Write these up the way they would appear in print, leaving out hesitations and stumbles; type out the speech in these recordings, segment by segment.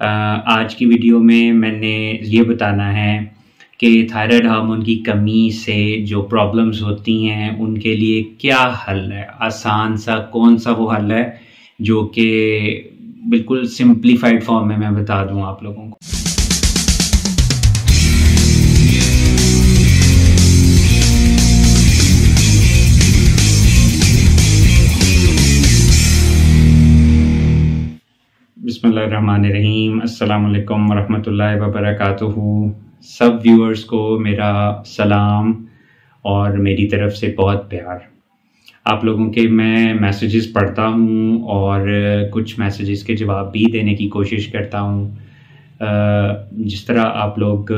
आज की वीडियो में मैंने ये बताना है कि थायराइड हार्मोन की कमी से जो प्रॉब्लम्स होती हैं उनके लिए क्या हल है। आसान सा कौन सा वो हल है जो कि बिल्कुल सिंप्लीफाइड फॉर्म में मैं बता दूं आप लोगों को। बिस्मिल्लाहिर्रहमानिर्रहीम। अस्सलाम वालेकुम वरहमतुल्लाहि वबरकातुहू। सब व्यूअर्स को मेरा सलाम और मेरी तरफ से बहुत प्यार। आप लोगों के मैं मैसेजेस पढ़ता हूँ और कुछ मैसेजेस के जवाब भी देने की कोशिश करता हूँ। जिस तरह आप लोग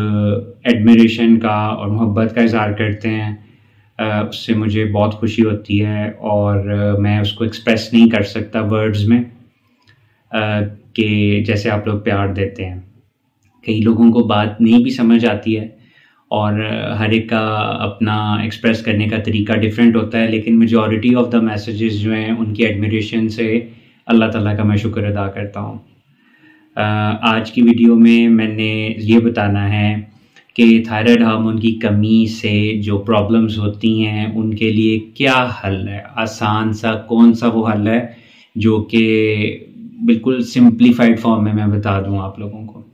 एडमिरेशन का और मोहब्बत का इज़हार करते हैं उससे मुझे बहुत खुशी होती है और मैं उसको एक्सप्रेस नहीं कर सकता वर्ड्स में कि जैसे आप लोग प्यार देते हैं। कई लोगों को बात नहीं भी समझ आती है और हर एक का अपना एक्सप्रेस करने का तरीका डिफरेंट होता है, लेकिन मेजॉरिटी ऑफ द मैसेजेस जो हैं उनकी एडमिरेशन से अल्लाह ताला का मैं शुक्र अदा करता हूँ। आज की वीडियो में मैंने ये बताना है कि थायराइड हार्मोन की कमी से जो प्रॉब्लम्स होती हैं उनके लिए क्या हल है। आसान सा कौन सा वो हल है जो कि बिल्कुल सिंप्लीफाइड फॉर्म में मैं बता दूं आप लोगों को।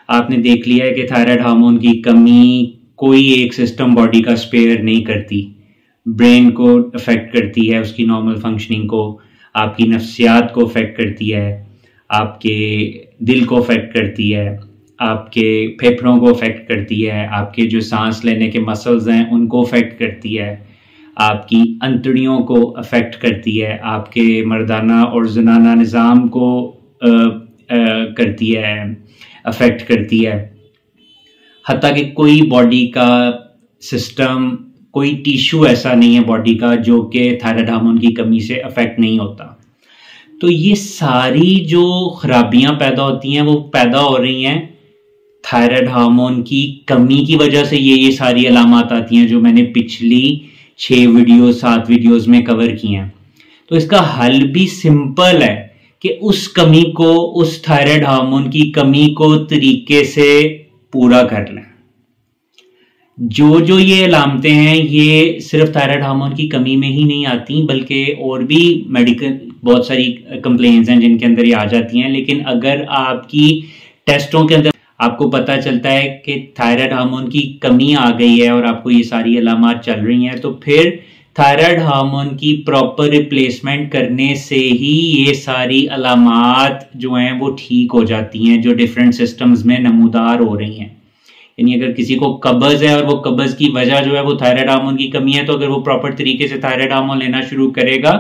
आपने देख लिया है कि थायराइड हार्मोन की कमी कोई एक सिस्टम बॉडी का स्पेयर नहीं करती। ब्रेन को अफेक्ट करती है, उसकी नॉर्मल फंक्शनिंग को, आपकी नफ्सियात को अफेक्ट करती है, आपके दिल को अफेक्ट करती है, आपके फेफड़ों को अफेक्ट करती है, आपके जो सांस लेने के मसल्स हैं उनको अफेक्ट करती है, आपकी अंतड़ियों को अफेक्ट करती है, आपके मर्दाना और जनाना निज़ाम को करती है, अफेक्ट करती है। हत्ता कि कोई बॉडी का सिस्टम, कोई टिश्यू ऐसा नहीं है बॉडी का जो कि थायराइड हार्मोन की कमी से अफेक्ट नहीं होता। तो ये सारी जो खराबियां पैदा होती हैं वो पैदा हो रही हैं थायराइड हार्मोन की कमी की वजह से। ये सारी अलामात आती हैं जो मैंने पिछली 7 वीडियोस में कवर किए हैं। तो इसका हल भी सिंपल है कि उस कमी को, उस थायराइड हार्मोन की कमी को तरीके से पूरा कर लें। जो ये अलामतें हैं ये सिर्फ थायराइड हार्मोन की कमी में ही नहीं आती, बल्कि और भी मेडिकल बहुत सारी कंप्लेंट्स हैं जिनके अंदर ये आ जाती हैं। लेकिन अगर आपकी टेस्टों के अंदर आपको पता चलता है कि थायराइड हार्मोन की कमी आ गई है और आपको ये सारी अलामात चल रही हैं, तो फिर थायराइड हार्मोन की प्रॉपर रिप्लेसमेंट करने से ही ये सारी अलामात जो हैं वो ठीक हो जाती हैं जो डिफरेंट सिस्टम्स में नमूदार हो रही हैं। यानी अगर किसी को कब्ज है और वो कब्ज की वजह जो है वो थायराइड हार्मोन की कमी है, तो अगर वो प्रॉपर तरीके से थायराइड हार्मोन लेना शुरू करेगा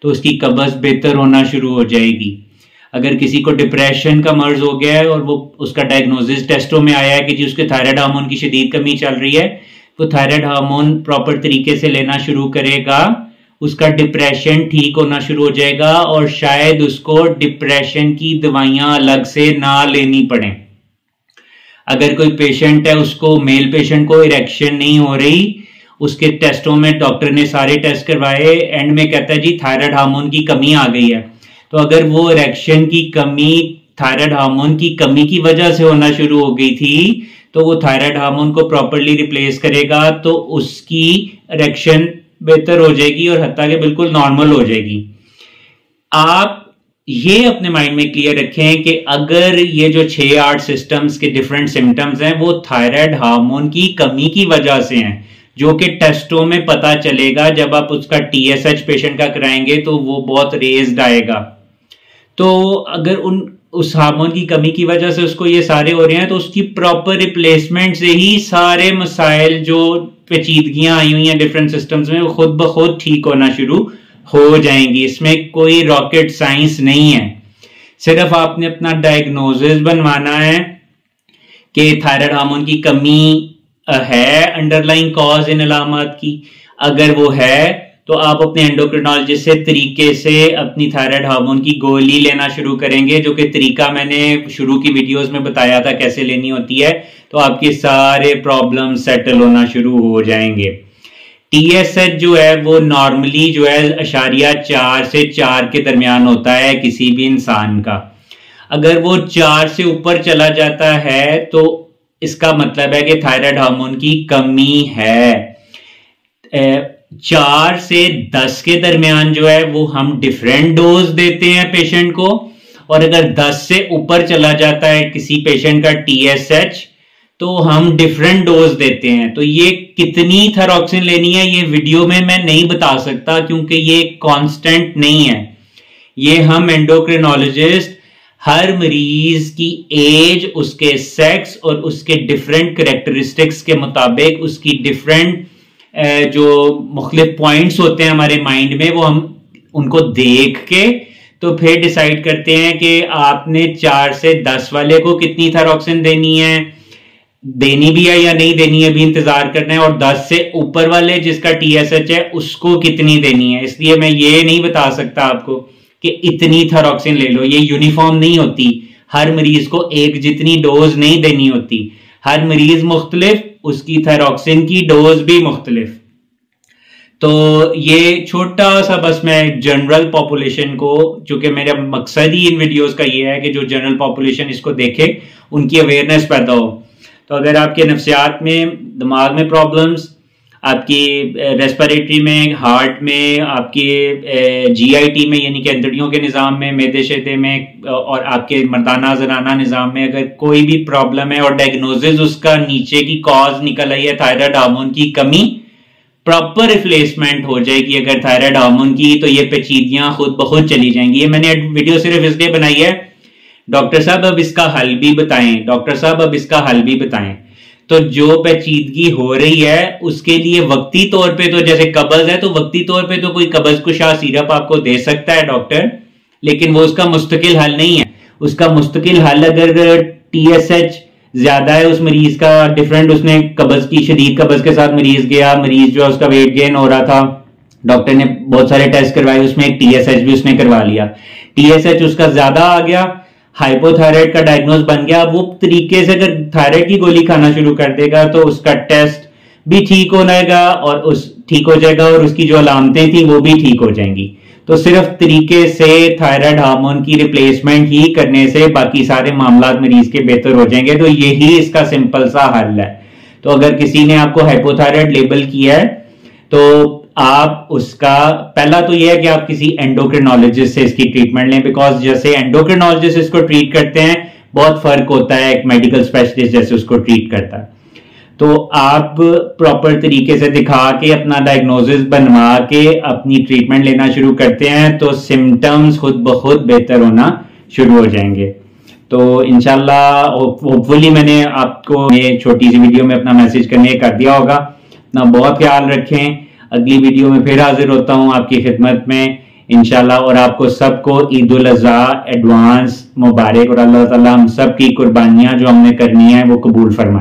तो उसकी कब्ज बेहतर होना शुरू हो जाएगी। अगर किसी को डिप्रेशन का मर्ज हो गया है और वो उसका डायग्नोसिस टेस्टों में आया है कि जी उसके थायराइड हार्मोन की शदीद कमी चल रही है, तो थायराइड हार्मोन प्रॉपर तरीके से लेना शुरू करेगा, उसका डिप्रेशन ठीक होना शुरू हो जाएगा और शायद उसको डिप्रेशन की दवाइयां अलग से ना लेनी पड़े। अगर कोई पेशेंट है, उसको मेल पेशेंट को इरेक्शन नहीं हो रही, उसके टेस्टों में डॉक्टर ने सारे टेस्ट करवाए, एंड में कहता है जी थायराइड हार्मोन की कमी आ गई है, तो अगर वो इरेक्शन की कमी थायराइड हार्मोन की कमी की वजह से होना शुरू हो गई थी, तो वो थायराइड हार्मोन को प्रॉपर्ली रिप्लेस करेगा तो उसकी इरेक्शन बेहतर हो जाएगी और हत्ता कि बिल्कुल नॉर्मल हो जाएगी। आप ये अपने माइंड में क्लियर रखें कि अगर ये जो 6-8 सिस्टम्स के डिफरेंट सिम्टम्स हैं वो थायराइड हार्मोन की कमी की वजह से हैं, जो कि टेस्टों में पता चलेगा। जब आप उसका TSH पेशेंट का कराएंगे तो वो बहुत रेज्ड आएगा। तो अगर उस हार्मोन की कमी की वजह से उसको ये सारे हो रहे हैं, तो उसकी प्रॉपर रिप्लेसमेंट से ही सारे मसाइल जो पेचीदगियां आई हुई हैं डिफरेंट सिस्टम्स में वो खुद ब खुद ठीक होना शुरू हो जाएंगी। इसमें कोई रॉकेट साइंस नहीं है, सिर्फ आपने अपना डायग्नोसिस बनवाना है कि थायराइड हार्मोन की कमी है, अंडरलाइंग कॉज इन अलामत की। अगर वो है तो आप अपने एंडोक्रिनोलॉजिस्ट से तरीके से अपनी थायराइड हार्मोन की गोली लेना शुरू करेंगे, जो कि तरीका मैंने शुरू की वीडियोस में बताया था कैसे लेनी होती है। तो आपके सारे प्रॉब्लम सेटल होना शुरू हो जाएंगे। TSH जो है वो नॉर्मली जो है 0.4 से 4 के दरमियान होता है किसी भी इंसान का। अगर वो 4 से ऊपर चला जाता है तो इसका मतलब है कि थायराइड हार्मोन की कमी है। 4 से 10 के दरमियान जो है वो हम डिफरेंट डोज देते हैं पेशेंट को, और अगर 10 से ऊपर चला जाता है किसी पेशेंट का TSH तो हम डिफरेंट डोज देते हैं। तो ये कितनी थायरॉक्सिन लेनी है ये वीडियो में मैं नहीं बता सकता, क्योंकि ये कांस्टेंट नहीं है। ये हम एंडोक्रिनोलॉजिस्ट हर मरीज की एज, उसके सेक्स और उसके डिफरेंट करेक्टरिस्टिक्स के मुताबिक उसकी डिफरेंट जो मुख्तलिफ पॉइंट्स होते हैं हमारे माइंड में, वो हम उनको देख के तो फिर डिसाइड करते हैं कि आपने 4 से 10 वाले को कितनी थायरॉक्सिन देनी है, देनी भी है या नहीं देनी है भी इंतजार करना है, और 10 से ऊपर वाले जिसका TSH है उसको कितनी देनी है। इसलिए मैं ये नहीं बता सकता आपको कि इतनी थायरॉक्सिन ले लो, ये यूनिफॉर्म नहीं होती, हर मरीज को एक जितनी डोज नहीं देनी होती, हर मरीज मुख्तलिफ, उसकी थायरॉक्सिन की डोज भी मुख्तलिफ। तो ये छोटा सा बस मैं जनरल पॉपुलेशन को, चूंकि मेरा मकसद ही इन वीडियोस का ये है कि जो जनरल पॉपुलेशन इसको देखे उनकी अवेयरनेस पैदा हो। तो अगर आपके नफ्सियात में, दिमाग में प्रॉब्लम्स, आपकी रेस्पिरेटरी में, हार्ट में, आपके GIT में यानी कि अंतड़ियों के निज़ाम में, मैदे शेदे में, और आपके मर्दाना जनाना निज़ाम में अगर कोई भी प्रॉब्लम है और डायग्नोसिस उसका नीचे की कॉज निकल आई है थायराइड हार्मोन की कमी, प्रॉपर रिप्लेसमेंट हो जाएगी अगर थायराइड हार्मोन की, तो ये पेचीदगियां खुद ब खुद चली जाएंगी। ये मैंने वीडियो सिर्फ इसलिए बनाई है, डॉक्टर साहब अब इसका हल भी बताएं, डॉक्टर साहब अब इसका हल भी बताएं। तो जो पेचीदगी हो रही है उसके लिए वक्ती तौर पे, तो जैसे कब्ज है तो वक्ती तौर पे तो कोई कब्ज कुशा सिरप आपको दे सकता है डॉक्टर, लेकिन वो उसका मुस्तकिल हल नहीं है। उसका मुस्तकिल हल अगर TSH ज्यादा है उस मरीज का, डिफरेंट, उसने कब्ज की, शदीद कब्ज के साथ मरीज गया, मरीज जो है उसका वेट गेन हो रहा था, डॉक्टर ने बहुत सारे टेस्ट करवाए, उसमें एक TSH भी उसने करवा लिया, TSH उसका ज्यादा आ गया, हाइपोथायराइड का डायग्नोज बन गया। वो तरीके से अगर थायराइड की गोली खाना शुरू कर देगा तो उसका टेस्ट भी ठीक हो जाएगा और ठीक हो जाएगा और उसकी जो अलामतें थी वो भी ठीक हो जाएंगी। तो सिर्फ तरीके से थायराइड हार्मोन की रिप्लेसमेंट ही करने से बाकी सारे मामला मरीज के बेहतर हो जाएंगे। तो यही इसका सिंपल सा हल है। तो अगर किसी ने आपको हाइपोथायराइड लेबल किया है तो आप उसका पहला तो यह है कि आप किसी एंडोक्रिनोलॉजिस्ट से इसकी ट्रीटमेंट लें, बिकॉज जैसे एंडोक्रिनोलॉजिस्ट इसको ट्रीट करते हैं बहुत फर्क होता है एक मेडिकल स्पेशलिस्ट जैसे उसको ट्रीट करता है। तो आप प्रॉपर तरीके से दिखा के अपना डायग्नोसिस बनवा के अपनी ट्रीटमेंट लेना शुरू करते हैं तो सिम्टम्स खुद ब खुद बेहतर होना शुरू हो जाएंगे। तो इंशाल्लाह होपफुली मैंने आपको ये छोटी सी वीडियो में अपना मैसेज करने कर दिया होगा। अपना बहुत ख्याल रखें। अगली वीडियो में फिर हाजिर होता हूं आपकी खिदमत में इंशाल्लाह, और आपको सबको ईद उल अज़हा एडवांस मुबारक, और अल्लाह ताला हम सब की कुर्बानियां जो हमने करनी है वो कबूल फरमाए।